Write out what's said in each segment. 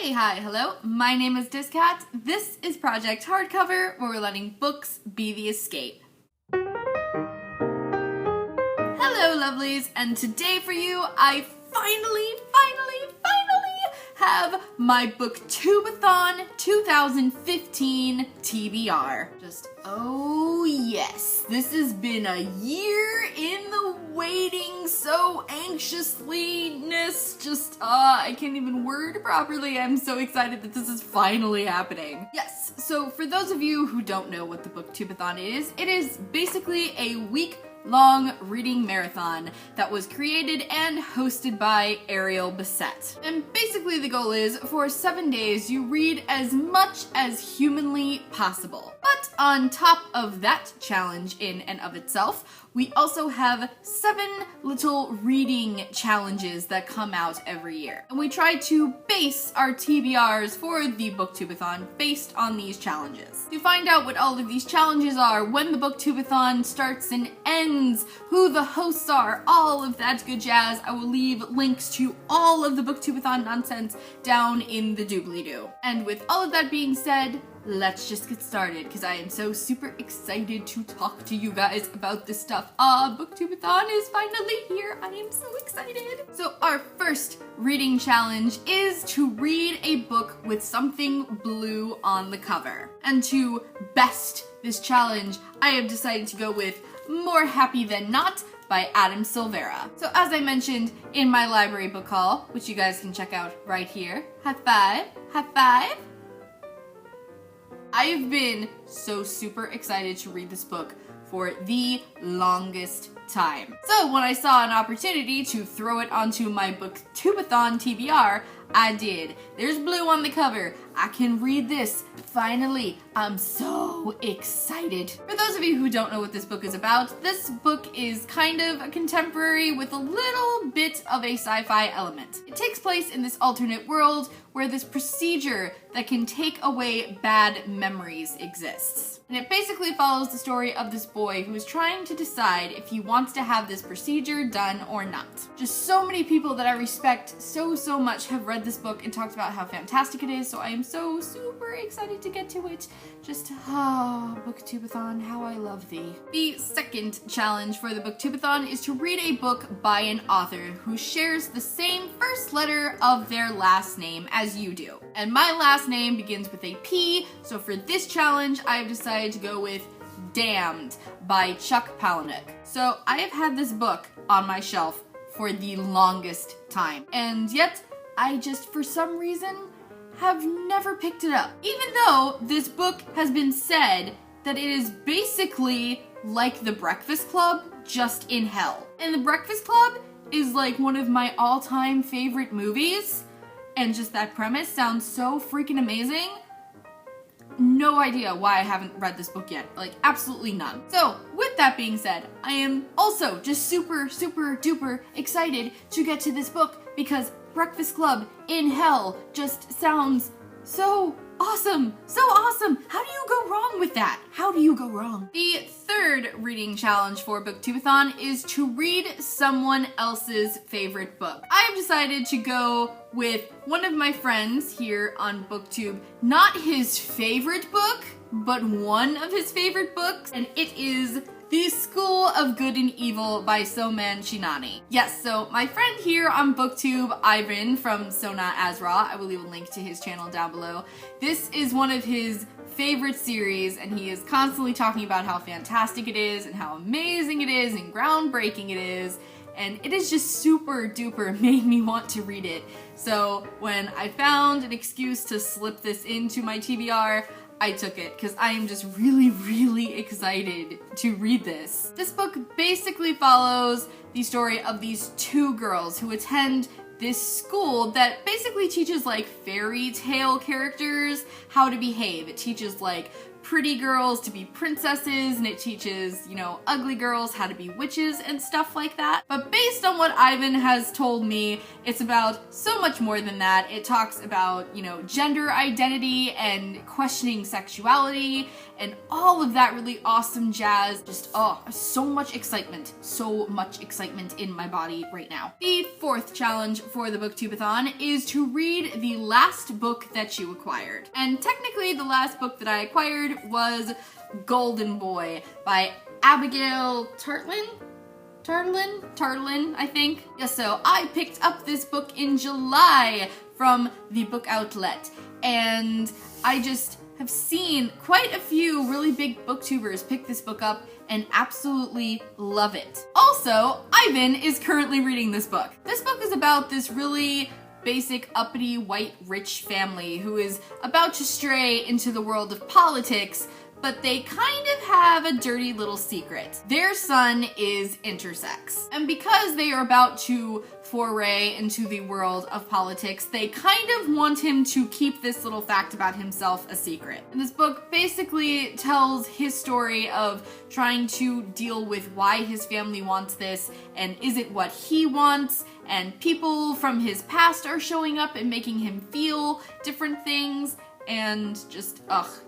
Hey, hi, hello, my name is dis.cat. This is Project Hardcover, where we're letting books be the escape. Hello, lovelies, and today for you, I finally have my Booktube-A-Thon 2015 TBR. Oh yes, this has been a year in the waiting, so anxiously-ness, I can't even word properly. I'm so excited that this is finally happening. Yes, so for those of you who don't know what the Booktube-A-Thon is, it is basically a week-long reading marathon that was created and hosted by Ariel Bissett. And basically the goal is, for 7 days, you read as much as humanly possible. But on top of that challenge in and of itself, we also have 7 little reading challenges that come out every year. And we try to base our TBRs for the Booktube-A-Thon based on these challenges. To find out what all of these challenges are, when the Booktube-A-Thon starts and ends, who the hosts are, all of that good jazz, I will leave links to all of the Booktube-A-Thon nonsense down in the doobly-doo. And with all of that being said, let's just get started, because I am so super excited to talk to you guys about this stuff. Booktube-A-Thon is finally here. I am so excited. So our first reading challenge is to read a book with something blue on the cover. And to best this challenge, I have decided to go with More Happy Than Not by Adam Silvera. So as I mentioned in my library book haul, which you guys can check out right here, high five, high five. I've been so super excited to read this book for the longest time. So when I saw an opportunity to throw it onto my Booktube-A-Thon TBR, I did. There's blue on the cover. I can read this. Finally, I'm so excited. For those of you who don't know what this book is about, this book is kind of a contemporary with a little bit of a sci-fi element. It takes place in this alternate world where this procedure that can take away bad memories exists. And it basically follows the story of this boy who is trying to decide if he wants to have this procedure done or not. Just so many people that I respect so much have read this book and talked about how fantastic it is, so I am so super excited to get to it. Booktube-A-Thon, how I love thee. The second challenge for the Booktube-A-Thon is to read a book by an author who shares the same first letter of their last name as you do. And my last name begins with a P, so for this challenge, I have decided to go with Damned by Chuck Palahniuk. So I have had this book on my shelf for the longest time, and yet I just, for some reason, have never picked it up. Even though this book has been said that it is basically like The Breakfast Club, just in hell. And The Breakfast Club is like one of my all-time favorite movies, and just that premise sounds so freaking amazing. No idea why I haven't read this book yet. Like, absolutely none. So, with that being said, I am also just super duper excited to get to this book because Breakfast Club in Hell just sounds so awesome. So awesome. How do you go wrong with that? How do you go wrong? The third reading challenge for Booktube-A-Thon is to read someone else's favorite book. I have decided to go with one of my friends here on Booktube, not his favorite book, but one of his favorite books, and it is The School of Good and Evil by Soman Chinani. Yes, so my friend here on Booktube, Ivan from Sona Azra, I will leave a link to his channel down below. This is one of his favorite series, and he is constantly talking about how fantastic it is and how amazing it is and groundbreaking it is. And it is just super duper made me want to read it. So when I found an excuse to slip this into my TBR, I took it because I am just really excited to read this. This book basically follows the story of these 2 girls who attend this school that basically teaches like fairy tale characters how to behave. It teaches like pretty girls to be princesses, and it teaches, you know, ugly girls how to be witches and stuff like that. But based on what Ivan has told me, it's about so much more than that. It talks about, you know, gender identity and questioning sexuality and all of that really awesome jazz. Just, oh, so much excitement in my body right now. The fourth challenge for the Booktube-A-Thon is to read the last book that you acquired. And technically the last book that I acquired was Golden Boy by Abigail Tartlin, I think. Yeah, so I picked up this book in July from the book outlet, and I just have seen quite a few really big booktubers pick this book up and absolutely love it. Also, Ivan is currently reading this book. This book is about this really basic, uppity, white, rich family who is about to stray into the world of politics, but they kind of have a dirty little secret. Their son is intersex. And because they are about to foray into the world of politics, they kind of want him to keep this little fact about himself a secret. And this book basically tells his story of trying to deal with why his family wants this, and is it what he wants, and people from his past are showing up and making him feel different things. And just,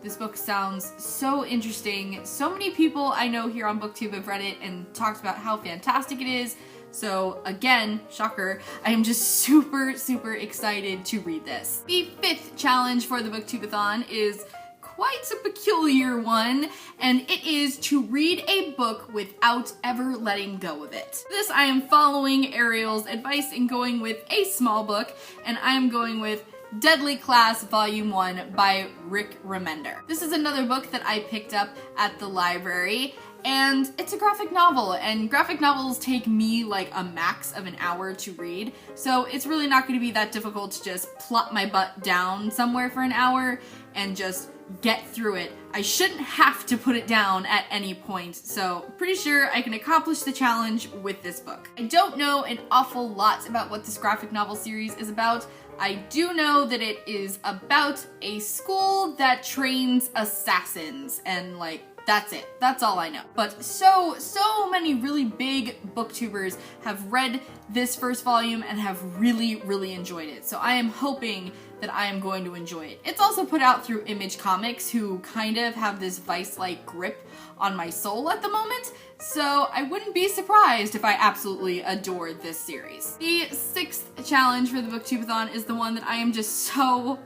this book sounds so interesting. So many people I know here on BookTube have read it and talked about how fantastic it is. So again, shocker, I am just super excited to read this. The fifth challenge for the Booktube-A-Thon is quite a peculiar one, and it is to read a book without ever letting go of it. For this, I am following Ariel's advice and going with a small book, and I am going with Deadly Class Volume 1 by Rick Remender. This is another book that I picked up at the library, and it's a graphic novel, and graphic novels take me like a max of an hour to read, so it's really not going to be that difficult to just plop my butt down somewhere for an hour and just get through it. I shouldn't have to put it down at any point, so pretty sure I can accomplish the challenge with this book. I don't know an awful lot about what this graphic novel series is about. I do know that it is about a school that trains assassins, and like, that's it. That's all I know. But so many really big booktubers have read this first volume and have really enjoyed it. So I am hoping that I am going to enjoy it. It's also put out through Image Comics, who kind of have this vice-like grip on my soul at the moment, so I wouldn't be surprised if I absolutely adore this series. The sixth challenge for the Booktube-A-Thon is the one that I am just so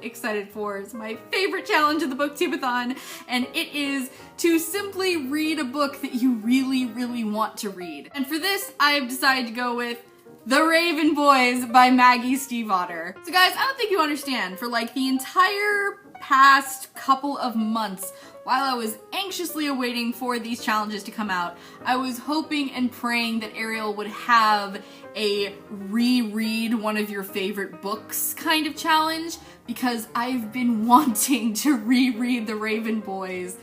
excited for. It's my favorite challenge of the Booktube-A-Thon, and it is to simply read a book that you really want to read. And for this, I have decided to go with The Raven Boys by Maggie Stiefvater. So guys, I don't think you understand. For like the entire past couple of months, while I was anxiously awaiting for these challenges to come out, I was hoping and praying that Ariel would have a reread one of your favorite books kind of challenge, because I've been wanting to reread The Raven Boys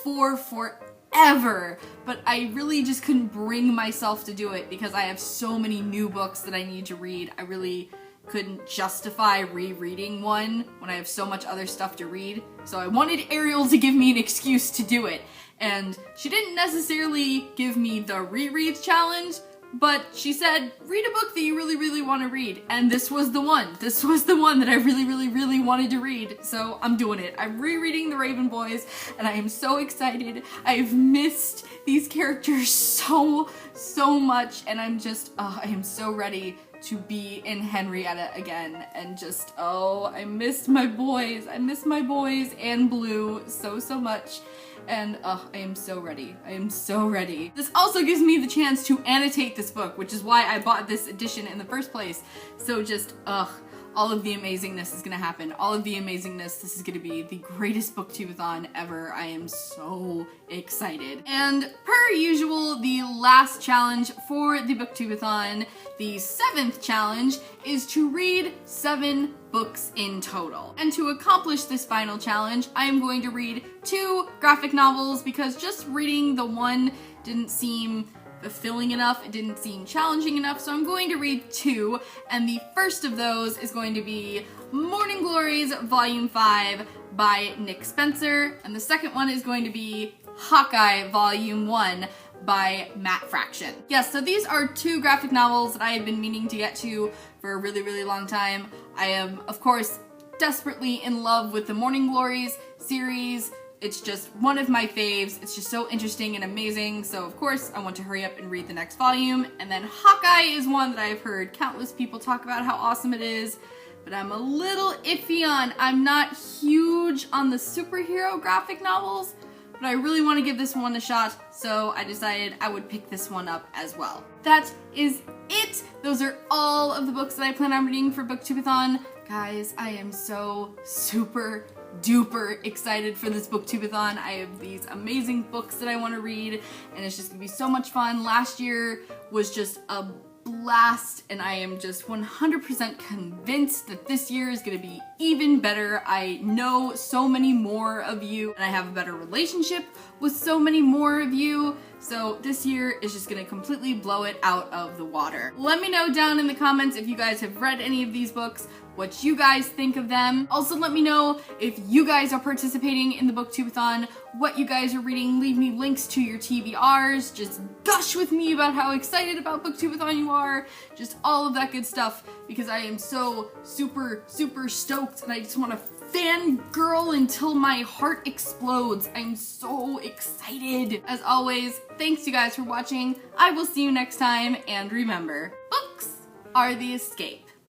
for forever, but I really just couldn't bring myself to do it because I have so many new books that I need to read. I really couldn't justify rereading one when I have so much other stuff to read. So I wanted Ariel to give me an excuse to do it. And she didn't necessarily give me the rereads challenge, but she said, read a book that you really want to read. And this was the one. This was the one that I really wanted to read. So I'm doing it. I'm rereading The Raven Boys, and I am so excited. I've missed these characters so much, and I'm just, I am so ready to be in Henrietta again, and just, I missed my boys. I miss my boys and Blue so much, and I am so ready. I am so ready. This also gives me the chance to annotate this book, which is why I bought this edition in the first place. So just, all of the amazingness is gonna happen. All of the amazingness. This is gonna be the greatest Booktube-A-Thon ever. I am so excited. And per usual, the last challenge for the Booktube-A-Thon, the seventh challenge, is to read 7 books in total. And to accomplish this final challenge, I am going to read 2 graphic novels, because just reading the one didn't seem fulfilling enough, it didn't seem challenging enough, so I'm going to read 2, and the first of those is going to be Morning Glories Volume 5 by Nick Spencer, and the second one is going to be Hawkeye Volume 1 by Matt Fraction. Yes, so these are two graphic novels that I have been meaning to get to for a really, really long time. I am, of course, desperately in love with the Morning Glories series. It's just one of my faves. It's just so interesting and amazing, so of course I want to hurry up and read the next volume. And then Hawkeye is one that I've heard countless people talk about how awesome it is, but I'm a little iffy on. I'm not huge on the superhero graphic novels, but I really want to give this one a shot, so I decided I would pick this one up as well. That is it! Those are all of the books that I plan on reading for Booktube-A-Thon. Guys, I am so super duper excited for this Booktube-A-Thon. I have these amazing books that I want to read, and it's just gonna be so much fun. Last year was just a blast, and I am just 100% convinced that this year is gonna be even better. I know so many more of you, and I have a better relationship with so many more of you, so this year is just gonna completely blow it out of the water. Let me know down in the comments if you guys have read any of these books, what you guys think of them. Also, let me know if you guys are participating in the Booktube-A-Thon, what you guys are reading. Leave me links to your TBRs. Just gush with me about how excited about Booktube-A-Thon you are. Just all of that good stuff, because I am so super, super stoked, and I just want to fangirl until my heart explodes. I'm so excited. As always, thanks you guys for watching. I will see you next time, and remember, books are the escape.